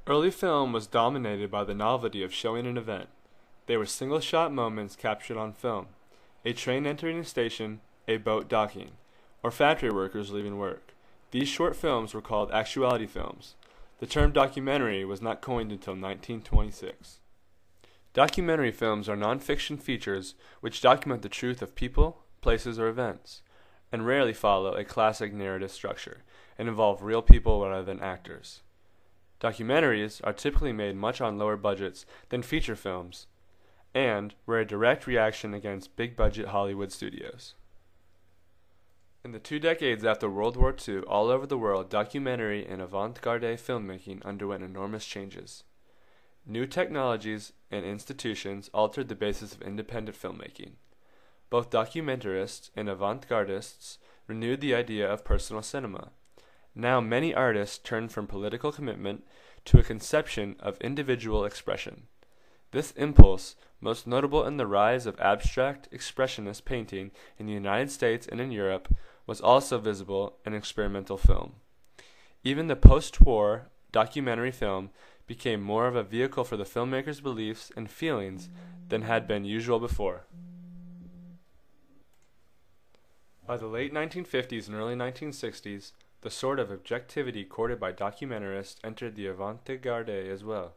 Early film was dominated by the novelty of showing an event. They were single-shot moments captured on film: a train entering a station, a boat docking, or factory workers leaving work. These short films were called actuality films. The term documentary was not coined until 1926. Documentary films are non-fiction features which document the truth of people, places, or events, and rarely follow a classic narrative structure and involve real people rather than actors. Documentaries are typically made much on lower budgets than feature films, and were a direct reaction against big-budget Hollywood studios. In the 2 decades after World War II, all over the world, documentary and avant-garde filmmaking underwent enormous changes. New technologies and institutions altered the basis of independent filmmaking. Both documentarists and avant-gardists renewed the idea of personal cinema. Now many artists turn from political commitment to a conception of individual expression. This impulse, most notable in the rise of abstract expressionist painting in the United States and in Europe, was also visible in experimental film. Even the post-war documentary film became more of a vehicle for the filmmaker's beliefs and feelings than had been usual before. By the late 1950s and early 1960s, the sort of objectivity courted by documentarists entered the avant-garde as well.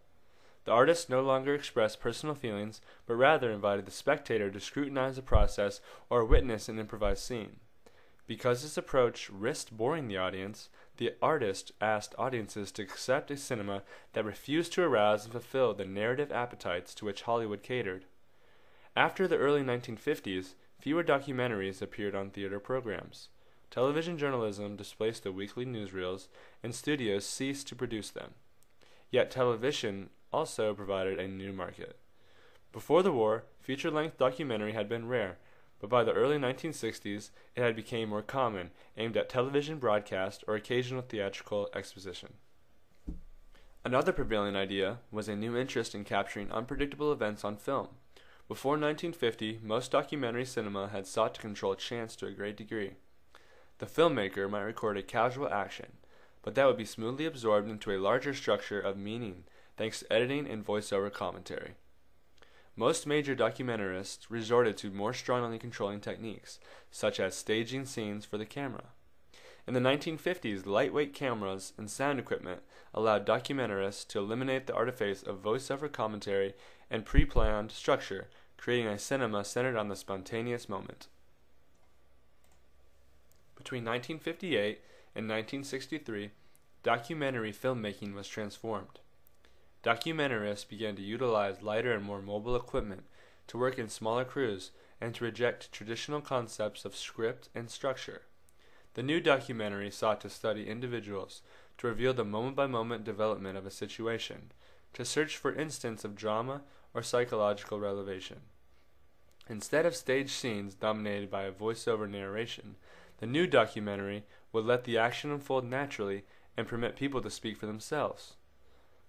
The artists no longer expressed personal feelings, but rather invited the spectator to scrutinize the process or witness an improvised scene. Because this approach risked boring the audience, the artist asked audiences to accept a cinema that refused to arouse and fulfill the narrative appetites to which Hollywood catered. After the early 1950s, fewer documentaries appeared on theater programs. Television journalism displaced the weekly newsreels, and studios ceased to produce them. Yet television also provided a new market. Before the war, feature-length documentary had been rare, but by the early 1960s it had become more common, aimed at television broadcast or occasional theatrical exposition. Another prevailing idea was a new interest in capturing unpredictable events on film. Before 1950, most documentary cinema had sought to control chance to a great degree. The filmmaker might record a casual action, but that would be smoothly absorbed into a larger structure of meaning thanks to editing and voiceover commentary. Most major documentarists resorted to more strongly controlling techniques, such as staging scenes for the camera. In the 1950s, lightweight cameras and sound equipment allowed documentarists to eliminate the artifice of voiceover commentary and pre-planned structure, creating a cinema centered on the spontaneous moment. Between 1958 and 1963, documentary filmmaking was transformed. Documentarists began to utilize lighter and more mobile equipment, to work in smaller crews, and to reject traditional concepts of script and structure. The new documentary sought to study individuals, to reveal the moment-by-moment development of a situation, to search for instances of drama or psychological revelation. Instead of staged scenes dominated by a voiceover narration, the new documentary would let the action unfold naturally and permit people to speak for themselves.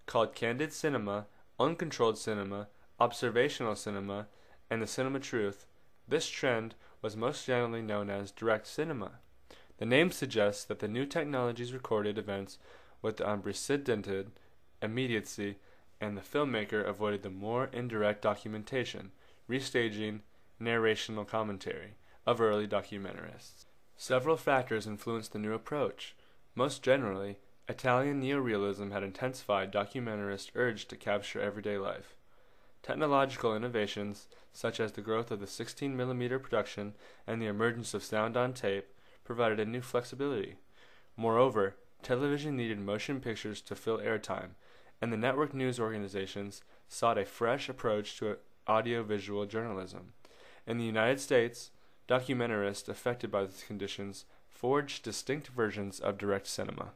Called candid cinema, uncontrolled cinema, observational cinema, and the cinema truth, this trend was most generally known as direct cinema. The name suggests that the new technologies recorded events with unprecedented immediacy, and the filmmaker avoided the more indirect documentation, restaging, narrational commentary of early documentarists. Several factors influenced the new approach. Most generally, Italian neorealism had intensified documentarists' urge to capture everyday life. Technological innovations, such as the growth of the 16mm production and the emergence of sound on tape, provided a new flexibility. Moreover, television needed motion pictures to fill airtime, and the network news organizations sought a fresh approach to audiovisual journalism. In the United States, documentarists affected by these conditions forged distinct versions of direct cinema.